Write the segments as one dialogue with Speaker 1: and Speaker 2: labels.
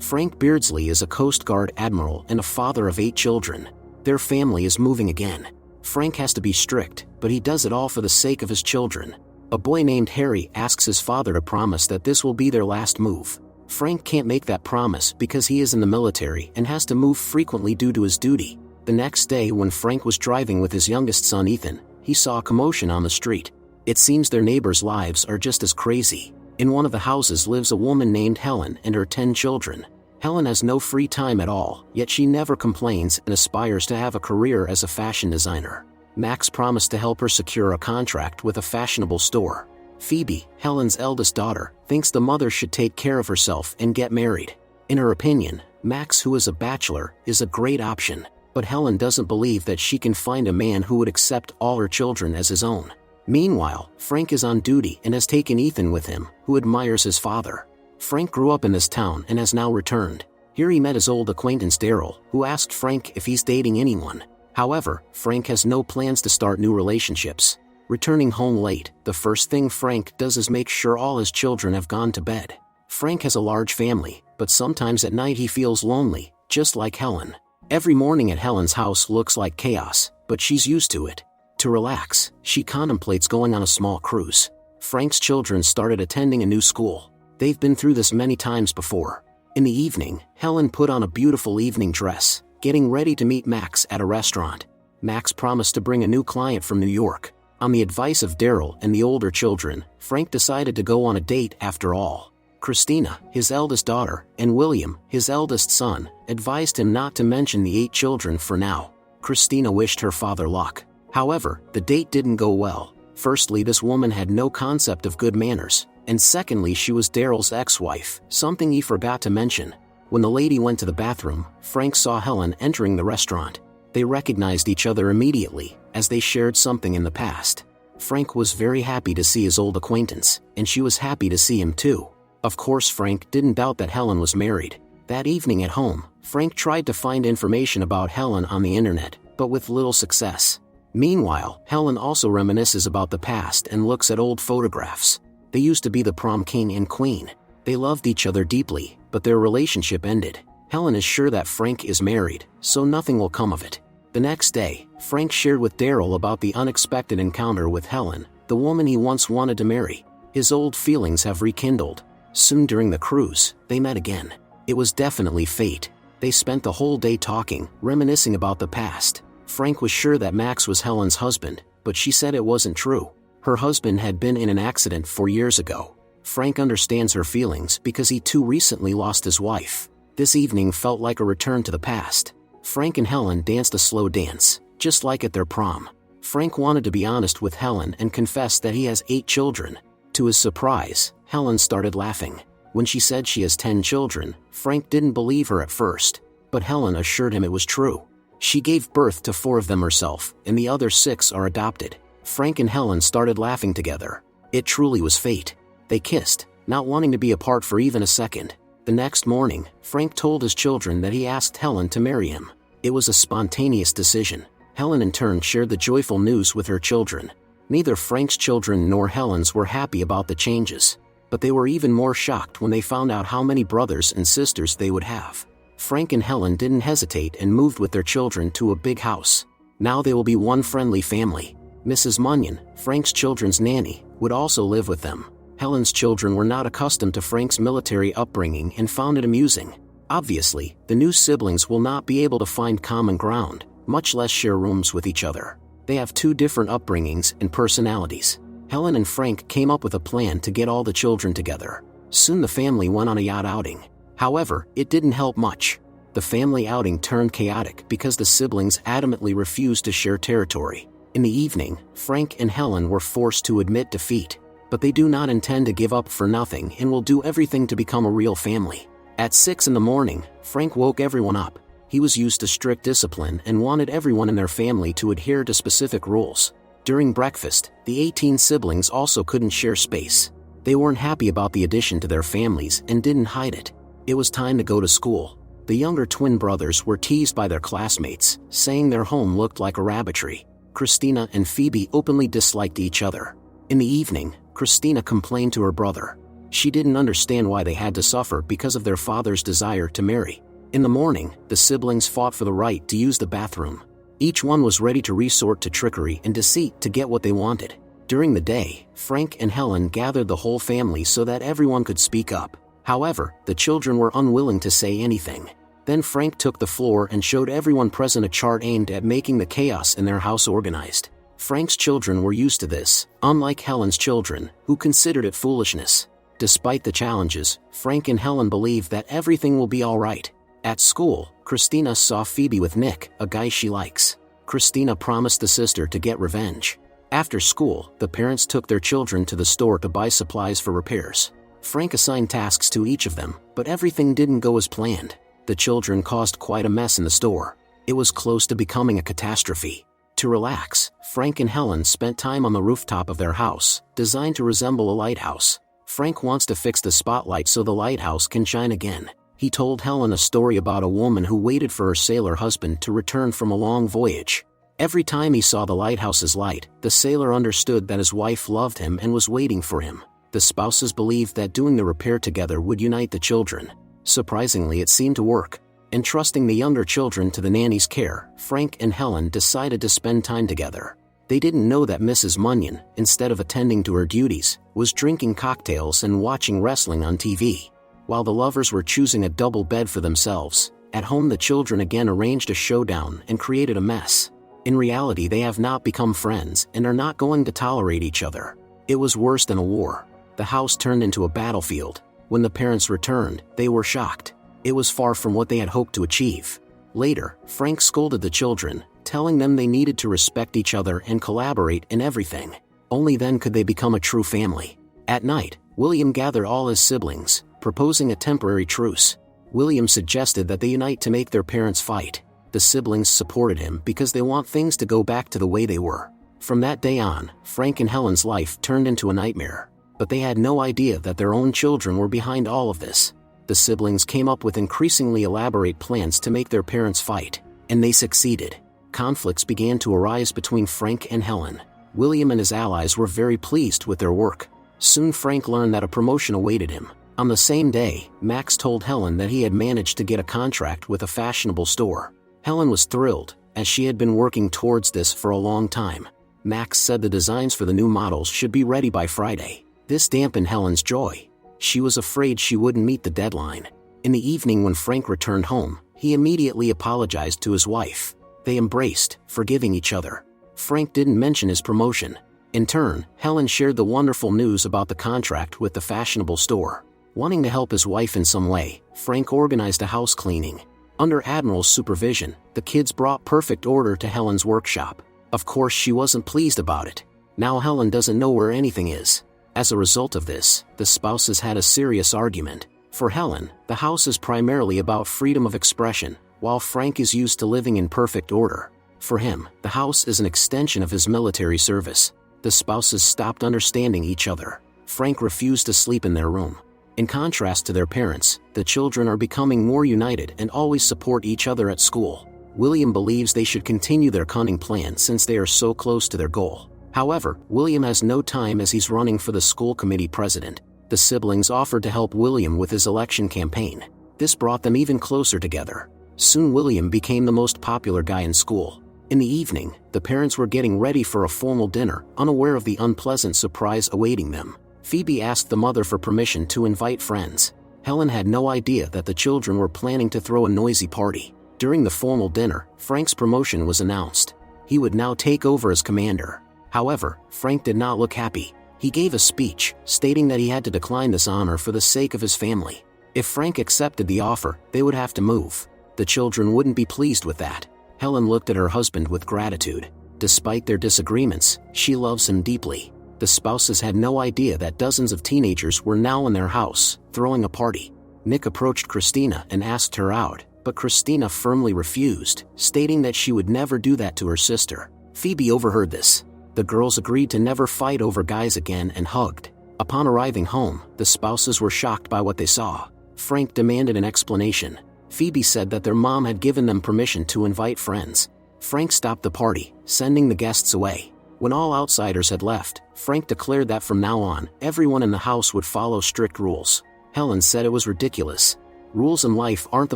Speaker 1: Frank Beardsley is a Coast Guard admiral and a father of 8 children. Their family is moving again. Frank has to be strict, but he does it all for the sake of his children. A boy named Harry asks his father to promise that this will be their last move. Frank can't make that promise because he is in the military and has to move frequently due to his duty. The next day, when Frank was driving with his youngest son Ethan, he saw a commotion on the street. It seems their neighbors' lives are just as crazy. In one of the houses lives a woman named Helen and her 10 children. Helen has no free time at all, yet she never complains and aspires to have a career as a fashion designer. Max promised to help her secure a contract with a fashionable store. Phoebe, Helen's eldest daughter, thinks the mother should take care of herself and get married. In her opinion, Max, who is a bachelor, is a great option, but Helen doesn't believe that she can find a man who would accept all her children as his own. Meanwhile, Frank is on duty and has taken Ethan with him, who admires his father. Frank grew up in this town and has now returned. Here he met his old acquaintance Daryl, who asked Frank if he's dating anyone. However, Frank has no plans to start new relationships. Returning home late, the first thing Frank does is make sure all his children have gone to bed. Frank has a large family, but sometimes at night he feels lonely, just like Helen. Every morning at Helen's house looks like chaos, but she's used to it. To relax, she contemplates going on a small cruise. Frank's children started attending a new school. They've been through this many times before. In the evening, Helen put on a beautiful evening dress, getting ready to meet Max at a restaurant. Max promised to bring a new client from New York. On the advice of Daryl and the older children, Frank decided to go on a date after all. Christina, his eldest daughter, and William, his eldest son, advised him not to mention the 8 children for now. Christina wished her father luck. However, the date didn't go well. Firstly, this woman had no concept of good manners, and secondly, she was Daryl's ex-wife, something he forgot to mention. When the lady went to the bathroom, Frank saw Helen entering the restaurant. They recognized each other immediately, as they shared something in the past. Frank was very happy to see his old acquaintance, and she was happy to see him too. Of course, Frank didn't doubt that Helen was married. That evening at home, Frank tried to find information about Helen on the internet, but with little success. Meanwhile, Helen also reminisces about the past and looks at old photographs. They used to be the prom king and queen. They loved each other deeply, but their relationship ended. Helen is sure that Frank is married, so nothing will come of it. The next day, Frank shared with Daryl about the unexpected encounter with Helen, the woman he once wanted to marry. His old feelings have rekindled. Soon during the cruise, they met again. It was definitely fate. They spent the whole day talking, reminiscing about the past. Frank was sure that Max was Helen's husband, but she said it wasn't true. Her husband had been in an accident 4 years ago. Frank understands her feelings because he too recently lost his wife. This evening felt like a return to the past. Frank and Helen danced a slow dance, just like at their prom. Frank wanted to be honest with Helen and confessed that he has 8 children. To his surprise, Helen started laughing. When she said she has 10 children, Frank didn't believe her at first, but Helen assured him it was true. She gave birth to 4 of them herself, and the other 6 are adopted. Frank and Helen started laughing together. It truly was fate. They kissed, not wanting to be apart for even a second. The next morning, Frank told his children that he asked Helen to marry him. It was a spontaneous decision. Helen in turn shared the joyful news with her children. Neither Frank's children nor Helen's were happy about the changes, but they were even more shocked when they found out how many brothers and sisters they would have. Frank and Helen didn't hesitate and moved with their children to a big house. Now they will be one friendly family. Mrs. Munyon, Frank's children's nanny, would also live with them. Helen's children were not accustomed to Frank's military upbringing and found it amusing. Obviously, the new siblings will not be able to find common ground, much less share rooms with each other. They have 2 different upbringings and personalities. Helen and Frank came up with a plan to get all the children together. Soon the family went on a yacht outing. However, it didn't help much. The family outing turned chaotic because the siblings adamantly refused to share territory. In the evening, Frank and Helen were forced to admit defeat, but they do not intend to give up for nothing and will do everything to become a real family. At 6 in the morning, Frank woke everyone up. He was used to strict discipline and wanted everyone in their family to adhere to specific rules. During breakfast, the 18 siblings also couldn't share space. They weren't happy about the addition to their families and didn't hide it. It was time to go to school. The younger twin brothers were teased by their classmates, saying their home looked like a rabbitry. Christina and Phoebe openly disliked each other. In the evening, Christina complained to her brother. She didn't understand why they had to suffer because of their father's desire to marry. In the morning, the siblings fought for the right to use the bathroom. Each one was ready to resort to trickery and deceit to get what they wanted. During the day, Frank and Helen gathered the whole family so that everyone could speak up. However, the children were unwilling to say anything. Then Frank took the floor and showed everyone present a chart aimed at making the chaos in their house organized. Frank's children were used to this, unlike Helen's children, who considered it foolishness. Despite the challenges, Frank and Helen believed that everything will be all right. At school, Christina saw Phoebe with Nick, a guy she likes. Christina promised the sister to get revenge. After school, the parents took their children to the store to buy supplies for repairs. Frank assigned tasks to each of them, but everything didn't go as planned. The children caused quite a mess in the store. It was close to becoming a catastrophe. To relax, Frank and Helen spent time on the rooftop of their house, designed to resemble a lighthouse. Frank wants to fix the spotlight so the lighthouse can shine again. He told Helen a story about a woman who waited for her sailor husband to return from a long voyage. Every time he saw the lighthouse's light, the sailor understood that his wife loved him and was waiting for him. The spouses believed that doing the repair together would unite the children. Surprisingly, it seemed to work. Entrusting the younger children to the nanny's care, Frank and Helen decided to spend time together. They didn't know that Mrs. Munyon, instead of attending to her duties, was drinking cocktails and watching wrestling on TV. While the lovers were choosing a double bed for themselves, at home the children again arranged a showdown and created a mess. In reality, they have not become friends and are not going to tolerate each other. It was worse than a war. The house turned into a battlefield. When the parents returned, they were shocked. It was far from what they had hoped to achieve. Later, Frank scolded the children, telling them they needed to respect each other and collaborate in everything. Only then could they become a true family. At night, William gathered all his siblings, proposing a temporary truce. William suggested that they unite to make their parents fight. The siblings supported him because they want things to go back to the way they were. From that day on, Frank and Helen's life turned into a nightmare. But they had no idea that their own children were behind all of this. The siblings came up with increasingly elaborate plans to make their parents fight, and they succeeded. Conflicts began to arise between Frank and Helen. William and his allies were very pleased with their work. Soon Frank learned that a promotion awaited him. On the same day, Max told Helen that he had managed to get a contract with a fashionable store. Helen was thrilled, as she had been working towards this for a long time. Max said the designs for the new models should be ready by Friday. This dampened Helen's joy. She was afraid she wouldn't meet the deadline. In the evening when Frank returned home, he immediately apologized to his wife. They embraced, forgiving each other. Frank didn't mention his promotion. In turn, Helen shared the wonderful news about the contract with the fashionable store. Wanting to help his wife in some way, Frank organized a house cleaning. Under Admiral's supervision, the kids brought perfect order to Helen's workshop. Of course, she wasn't pleased about it. Now Helen doesn't know where anything is. As a result of this, the spouses had a serious argument. For Helen, the house is primarily about freedom of expression, while Frank is used to living in perfect order. For him, the house is an extension of his military service. The spouses stopped understanding each other. Frank refused to sleep in their room. In contrast to their parents, the children are becoming more united and always support each other at school. William believes they should continue their cunning plan since they are so close to their goal. However, William has no time as he's running for the school committee president. The siblings offered to help William with his election campaign. This brought them even closer together. Soon William became the most popular guy in school. In the evening, the parents were getting ready for a formal dinner, unaware of the unpleasant surprise awaiting them. Phoebe asked the mother for permission to invite friends. Helen had no idea that the children were planning to throw a noisy party. During the formal dinner, Frank's promotion was announced. He would now take over as commander. However, Frank did not look happy. He gave a speech, stating that he had to decline this honor for the sake of his family. If Frank accepted the offer, they would have to move. The children wouldn't be pleased with that. Helen looked at her husband with gratitude. Despite their disagreements, she loves him deeply. The spouses had no idea that dozens of teenagers were now in their house, throwing a party. Nick approached Christina and asked her out, but Christina firmly refused, stating that she would never do that to her sister. Phoebe overheard this. The girls agreed to never fight over guys again and hugged. Upon arriving home, the spouses were shocked by what they saw. Frank demanded an explanation. Phoebe said that their mom had given them permission to invite friends. Frank stopped the party, sending the guests away. When all outsiders had left, Frank declared that from now on, everyone in the house would follow strict rules. Helen said it was ridiculous. Rules in life aren't the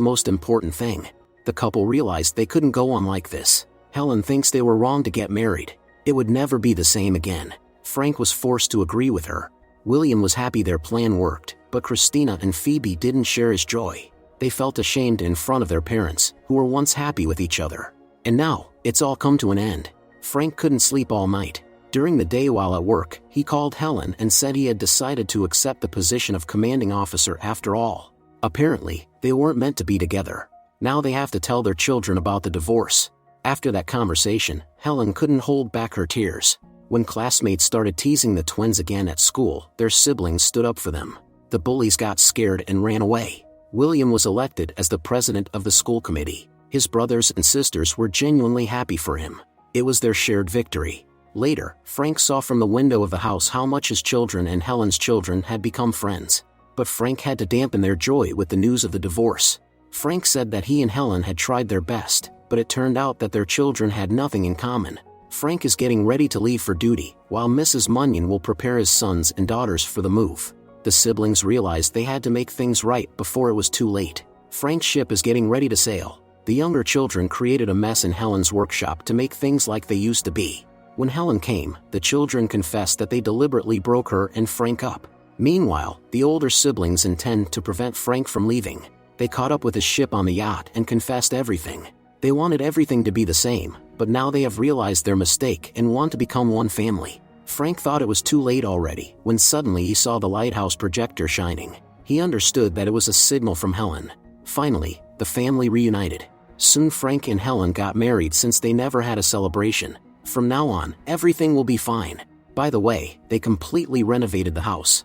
Speaker 1: most important thing. The couple realized they couldn't go on like this. Helen thinks they were wrong to get married. It would never be the same again. Frank was forced to agree with her. William was happy their plan worked, but Christina and Phoebe didn't share his joy. They felt ashamed in front of their parents, who were once happy with each other. And now, it's all come to an end. Frank couldn't sleep all night. During the day while at work, he called Helen and said he had decided to accept the position of commanding officer after all. Apparently, they weren't meant to be together. Now they have to tell their children about the divorce. After that conversation, Helen couldn't hold back her tears. When classmates started teasing the twins again at school, their siblings stood up for them. The bullies got scared and ran away. William was elected as the president of the school committee. His brothers and sisters were genuinely happy for him. It was their shared victory. Later, Frank saw from the window of the house how much his children and Helen's children had become friends. But Frank had to dampen their joy with the news of the divorce. Frank said that he and Helen had tried their best, but it turned out that their children had nothing in common. Frank is getting ready to leave for duty, while Mrs. Munyon will prepare his sons and daughters for the move. The siblings realized they had to make things right before it was too late. Frank's ship is getting ready to sail. The younger children created a mess in Helen's workshop to make things like they used to be. When Helen came, the children confessed that they deliberately broke her and Frank up. Meanwhile, the older siblings intend to prevent Frank from leaving. They caught up with his ship on the yacht and confessed everything. They wanted everything to be the same, but now they have realized their mistake and want to become one family. Frank thought it was too late already, when suddenly he saw the lighthouse projector shining. He understood that it was a signal from Helen. Finally, the family reunited. Soon Frank and Helen got married since they never had a celebration. From now on, everything will be fine. By the way, they completely renovated the house.